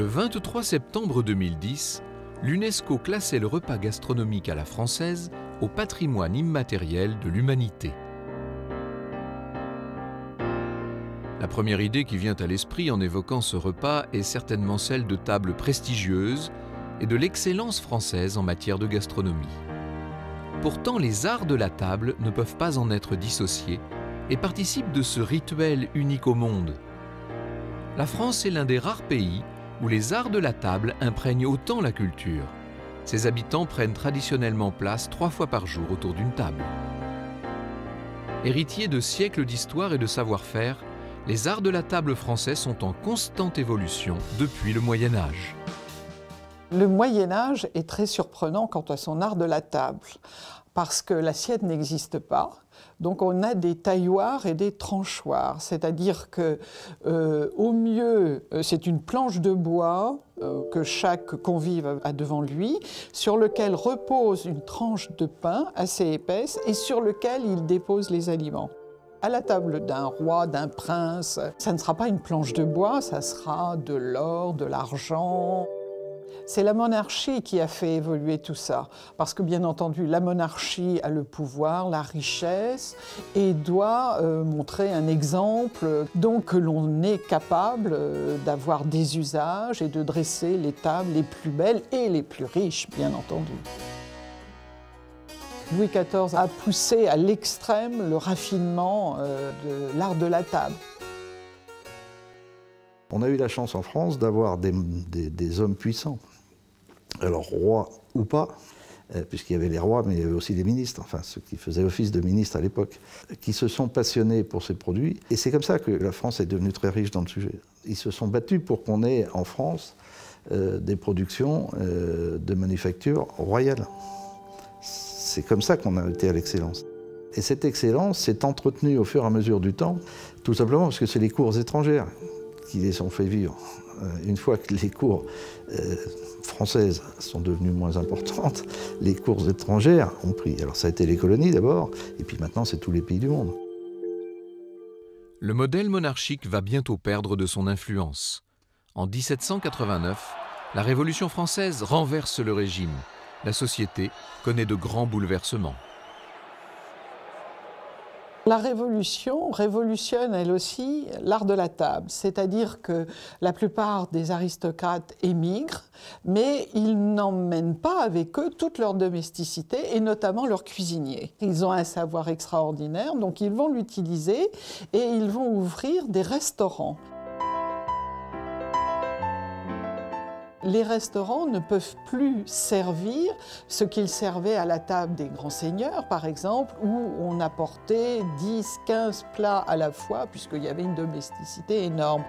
Le 23 septembre 2010, l'UNESCO classait le repas gastronomique à la française au patrimoine immatériel de l'humanité. La première idée qui vient à l'esprit en évoquant ce repas est certainement celle de tables prestigieuses et de l'excellence française en matière de gastronomie. Pourtant, les arts de la table ne peuvent pas en être dissociés et participent de ce rituel unique au monde. La France est l'un des rares pays où les arts de la table imprègnent autant la culture. Ses habitants prennent traditionnellement place 3 fois par jour autour d'une table. Héritiers de siècles d'histoire et de savoir-faire, les arts de la table français sont en constante évolution depuis le Moyen Âge. Le Moyen Âge est très surprenant quant à son art de la table, parce que l'assiette n'existe pas. Donc on a des tailloirs et des tranchoirs, c'est-à-dire que au mieux c'est une planche de bois que chaque convive a devant lui, sur lequel repose une tranche de pain assez épaisse et sur lequel il dépose les aliments. À la table d'un roi, d'un prince, ça ne sera pas une planche de bois, ça sera de l'or, de l'argent. C'est la monarchie qui a fait évoluer tout ça, parce que bien entendu, la monarchie a le pouvoir, la richesse, et doit montrer un exemple, donc que l'on est capable d'avoir des usages et de dresser les tables les plus belles et les plus riches, bien entendu. Louis XIV a poussé à l'extrême le raffinement de l'art de la table. On a eu la chance en France d'avoir des hommes puissants, alors rois ou pas, puisqu'il y avait les rois, mais il y avait aussi les ministres, enfin ceux qui faisaient office de ministres à l'époque, qui se sont passionnés pour ces produits. Et c'est comme ça que la France est devenue très riche dans le sujet. Ils se sont battus pour qu'on ait en France des productions de manufacture royale. C'est comme ça qu'on a été à l'excellence. Et cette excellence s'est entretenue au fur et à mesure du temps, tout simplement parce que c'est les cours étrangères qui les ont fait vivre. Une fois que les cours françaises sont devenues moins importantes, les cours étrangères ont pris. Alors ça a été les colonies d'abord, et puis maintenant c'est tous les pays du monde. Le modèle monarchique va bientôt perdre de son influence. En 1789, la Révolution française renverse le régime. La société connaît de grands bouleversements. La Révolution révolutionne elle aussi l'art de la table, c'est-à-dire que la plupart des aristocrates émigrent, mais ils n'emmènent pas avec eux toute leur domesticité et notamment leurs cuisiniers. Ils ont un savoir extraordinaire, donc ils vont l'utiliser et ils vont ouvrir des restaurants. Les restaurants ne peuvent plus servir ce qu'ils servaient à la table des grands seigneurs, par exemple, où on apportait 10, 15 plats à la fois, puisqu'il y avait une domesticité énorme.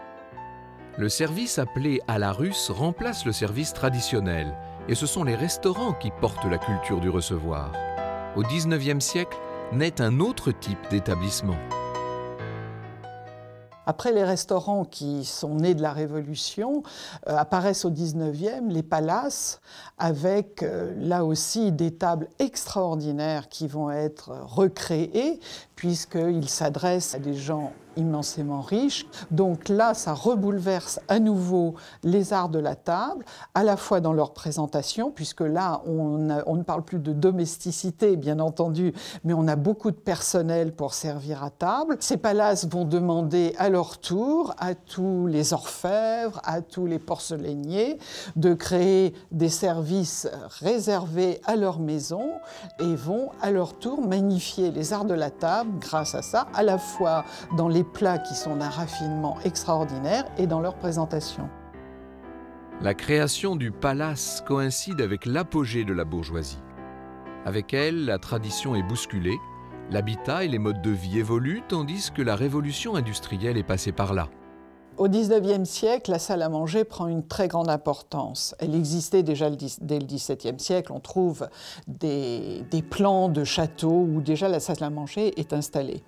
Le service appelé à la russe remplace le service traditionnel, et ce sont les restaurants qui portent la culture du recevoir. Au XIXe siècle, naît un autre type d'établissement. Après les restaurants qui sont nés de la Révolution, apparaissent au XIXe les palaces avec là aussi des tables extraordinaires qui vont être recréées puisqu'ils s'adressent à des gens immensément riches. Donc là, ça rebouleverse à nouveau les arts de la table, à la fois dans leur présentation, puisque là, on ne parle plus de domesticité, bien entendu, mais on a beaucoup de personnel pour servir à table. Ces palaces vont demander à leur tour à tous les orfèvres, à tous les porcelainiers, de créer des services réservés à leur maison et vont à leur tour magnifier les arts de la table grâce à ça, à la fois dans les plats qui sont d'un raffinement extraordinaire et dans leur présentation. La création du palace coïncide avec l'apogée de la bourgeoisie. Avec elle, la tradition est bousculée, l'habitat et les modes de vie évoluent tandis que la révolution industrielle est passée par là. Au XIXe siècle, la salle à manger prend une très grande importance. Elle existait déjà dès le XVIIe siècle. On trouve des plans de châteaux où déjà la salle à manger est installée.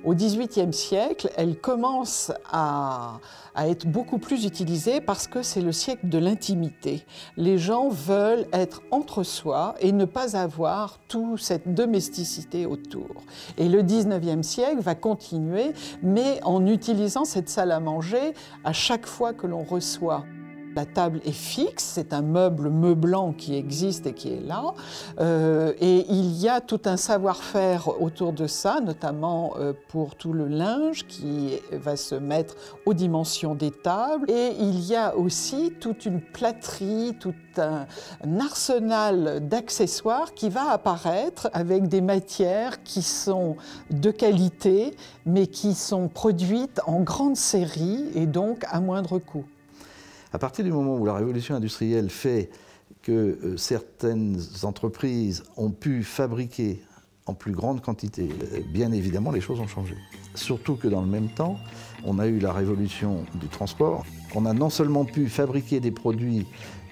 Au XVIIIe siècle, elle commence à être beaucoup plus utilisée parce que c'est le siècle de l'intimité. Les gens veulent être entre soi et ne pas avoir toute cette domesticité autour. Et le XIXe siècle va continuer, mais en utilisant cette salle à manger à chaque fois que l'on reçoit. La table est fixe, c'est un meuble meublant qui existe et qui est là. Et il y a tout un savoir-faire autour de ça, notamment pour tout le linge qui va se mettre aux dimensions des tables. Et il y a aussi toute une plâterie, tout un arsenal d'accessoires qui va apparaître avec des matières qui sont de qualité, mais qui sont produites en grande série et donc à moindre coût. À partir du moment où la révolution industrielle fait que certaines entreprises ont pu fabriquer en plus grande quantité, bien évidemment, les choses ont changé. Surtout que dans le même temps, on a eu la révolution du transport. On a non seulement pu fabriquer des produits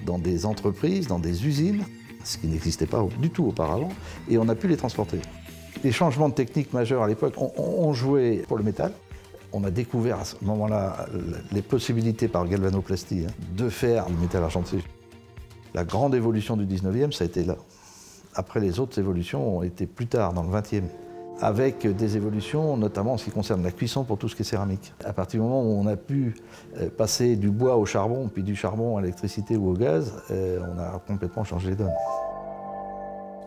dans des entreprises, dans des usines, ce qui n'existait pas du tout auparavant, et on a pu les transporter. Les changements de technique majeurs à l'époque ont joué pour le métal. On a découvert à ce moment-là les possibilités par galvanoplastie de faire le métal argenté. La grande évolution du 19e, ça a été là. Après, les autres évolutions ont été plus tard, dans le 20e, avec des évolutions, notamment en ce qui concerne la cuisson pour tout ce qui est céramique. À partir du moment où on a pu passer du bois au charbon, puis du charbon à l'électricité ou au gaz, on a complètement changé les donnes.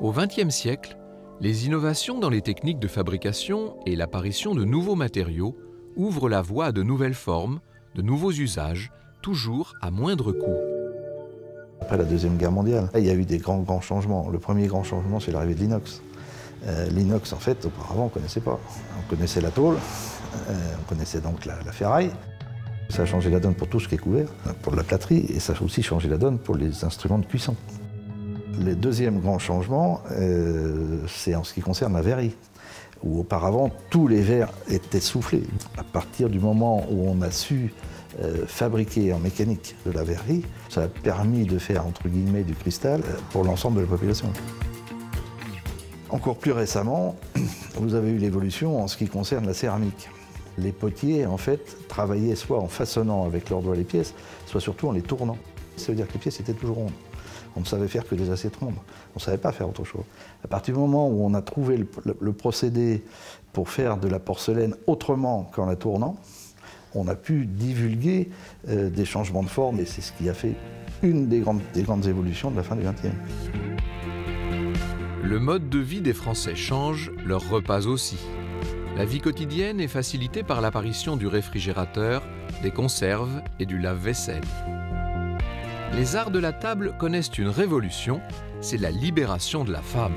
Au XXe siècle, les innovations dans les techniques de fabrication et l'apparition de nouveaux matériaux ouvrent la voie à de nouvelles formes, de nouveaux usages, toujours à moindre coût. Après la Deuxième Guerre mondiale, il y a eu des grands changements. Le premier grand changement, c'est l'arrivée de l'inox. L'inox, en fait, auparavant, on ne connaissait pas. On connaissait la tôle, on connaissait donc la ferraille. Ça a changé la donne pour tout ce qui est couvert, pour la plâterie, et ça a aussi changé la donne pour les instruments de cuisson. Le deuxième grand changement, c'est en ce qui concerne la verrerie, où auparavant, tous les verres étaient soufflés. À partir du moment où on a su fabriquer en mécanique de la verrerie, ça a permis de faire, entre guillemets, du cristal pour l'ensemble de la population. Encore plus récemment, vous avez eu l'évolution en ce qui concerne la céramique. Les potiers, en fait, travaillaient soit en façonnant avec leurs doigts les pièces, soit surtout en les tournant. Ça veut dire que les pièces étaient toujours rondes. On ne savait faire que des assiettes rondes. On ne savait pas faire autre chose. À partir du moment où on a trouvé le procédé pour faire de la porcelaine autrement qu'en la tournant, on a pu divulguer des changements de forme, et c'est ce qui a fait une des grandes évolutions de la fin du XXe. Le mode de vie des Français change, leurs repas aussi. La vie quotidienne est facilitée par l'apparition du réfrigérateur, des conserves et du lave-vaisselle. Les arts de la table connaissent une révolution, c'est la libération de la femme.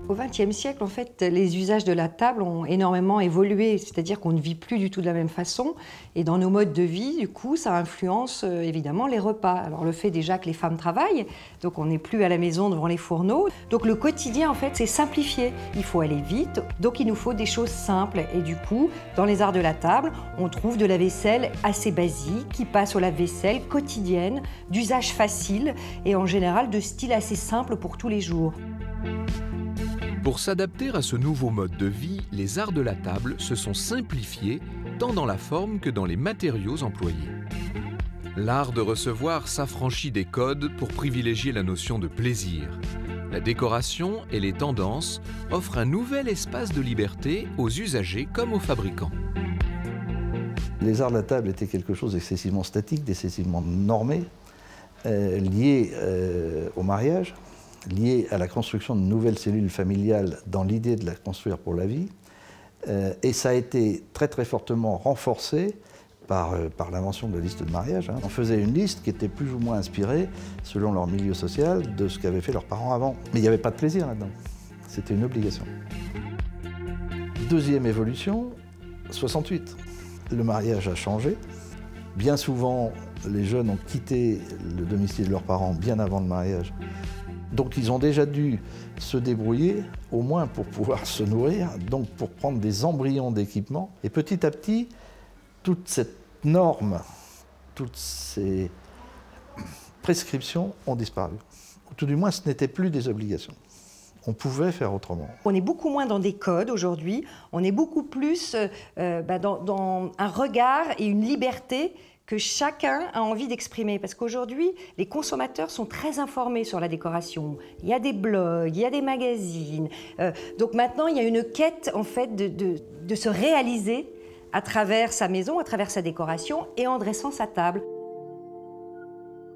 Au XXe siècle, en fait, les usages de la table ont énormément évolué, c'est-à-dire qu'on ne vit plus du tout de la même façon. Et dans nos modes de vie, du coup, ça influence évidemment les repas. Alors le fait déjà que les femmes travaillent, donc on n'est plus à la maison devant les fourneaux. Donc le quotidien, en fait, c'est simplifié. Il faut aller vite, donc il nous faut des choses simples. Et du coup, dans les arts de la table, on trouve de la vaisselle assez basique, qui passe au lave-vaisselle quotidienne, d'usage facile et en général de style assez simple pour tous les jours. Pour s'adapter à ce nouveau mode de vie, les arts de la table se sont simplifiés tant dans la forme que dans les matériaux employés. L'art de recevoir s'affranchit des codes pour privilégier la notion de plaisir. La décoration et les tendances offrent un nouvel espace de liberté aux usagers comme aux fabricants. Les arts de la table étaient quelque chose d'excessivement statique, d'excessivement normé, lié au mariage, lié à la construction de nouvelles cellules familiales dans l'idée de la construire pour la vie. Et ça a été très fortement renforcé par l'invention de la liste de mariage. On faisait une liste qui était plus ou moins inspirée, selon leur milieu social, de ce qu'avaient fait leurs parents avant. Mais il n'y avait pas de plaisir là-dedans. C'était une obligation. Deuxième évolution, 68. Le mariage a changé. Bien souvent, les jeunes ont quitté le domicile de leurs parents bien avant le mariage. Donc ils ont déjà dû se débrouiller, au moins pour pouvoir se nourrir, donc pour prendre des embryons d'équipement. Et petit à petit, toute cette norme, toutes ces prescriptions ont disparu. Ou tout du moins, ce n'était plus des obligations. On pouvait faire autrement. On est beaucoup moins dans des codes aujourd'hui, on est beaucoup plus dans un regard et une liberté que chacun a envie d'exprimer. Parce qu'aujourd'hui, les consommateurs sont très informés sur la décoration. Il y a des blogs, il y a des magazines. Donc maintenant, il y a une quête en fait de se réaliser à travers sa maison, à travers sa décoration et en dressant sa table.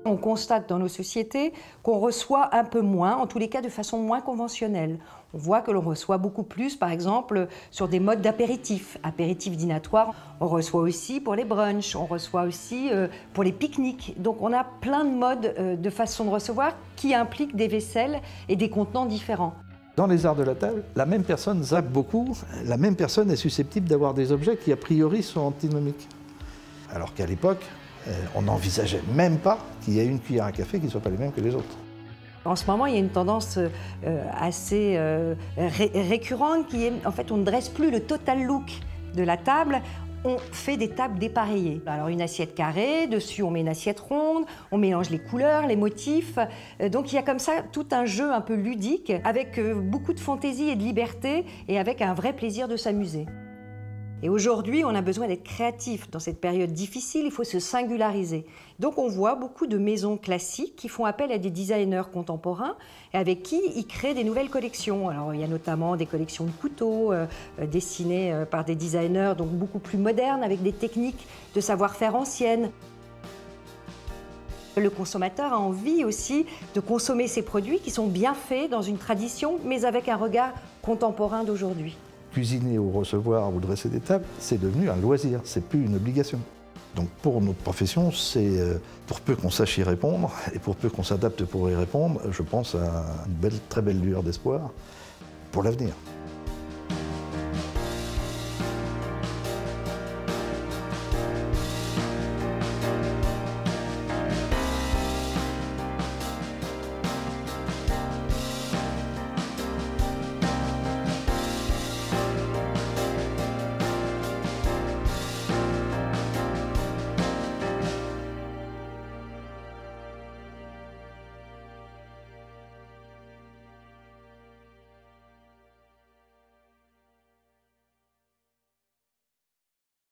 On constate dans nos sociétés qu'on reçoit un peu moins, en tous les cas de façon moins conventionnelle. On voit que l'on reçoit beaucoup plus, par exemple, sur des modes d'apéritifs, apéritifs dînatoires. On reçoit aussi pour les brunchs, on reçoit aussi pour les pique-niques. Donc on a plein de modes de façon de recevoir qui impliquent des vaisselles et des contenants différents. Dans les arts de la table, la même personne zappe beaucoup, la même personne est susceptible d'avoir des objets qui a priori sont antinomiques. Alors qu'à l'époque, on n'envisageait même pas qu'il y ait une cuillère à café qui ne soit pas les mêmes que les autres. En ce moment, il y a une tendance assez récurrente qui est, en fait, on ne dresse plus le total look de la table, on fait des tables dépareillées. Alors une assiette carrée, dessus on met une assiette ronde, on mélange les couleurs, les motifs. Donc il y a comme ça tout un jeu un peu ludique, avec beaucoup de fantaisie et de liberté, et avec un vrai plaisir de s'amuser. Et aujourd'hui, on a besoin d'être créatif. Dans cette période difficile, il faut se singulariser. Donc on voit beaucoup de maisons classiques qui font appel à des designers contemporains et avec qui ils créent des nouvelles collections. Alors il y a notamment des collections de couteaux dessinées par des designers donc beaucoup plus modernes, avec des techniques de savoir-faire anciennes. Le consommateur a envie aussi de consommer ces produits qui sont bien faits dans une tradition, mais avec un regard contemporain d'aujourd'hui. Cuisiner ou recevoir ou dresser des tables, c'est devenu un loisir, c'est plus une obligation. Donc pour notre profession, c'est pour peu qu'on sache y répondre et pour peu qu'on s'adapte pour y répondre, je pense à une très belle lueur d'espoir pour l'avenir.